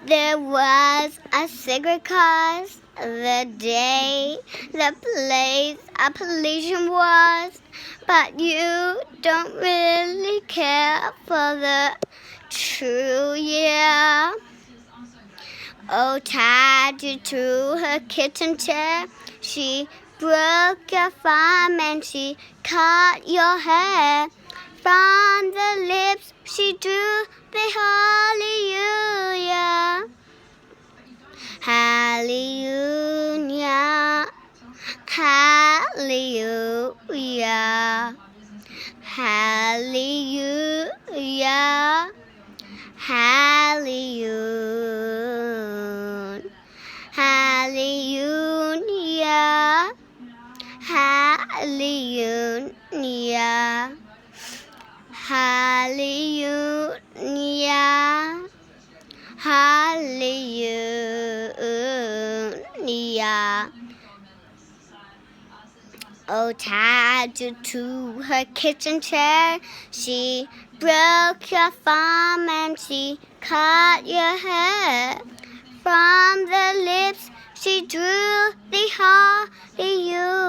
There was a secret cause, the day, the place a pollution was, but you don't really care for the true, yeah. Oh, tied you to her kitchen chair, she broke your thumb and she cut your hair. From the lips she drew the hallelujah. Hallelujah. Hallelujah. Hallelujah. Hallelujah. Hallelujah. Hallelujah. Hallelujah. Hallelujah. Oh, tied you to her kitchen chair, she broke your thumb and she cut your hair. From the lips she drew the hallelujah.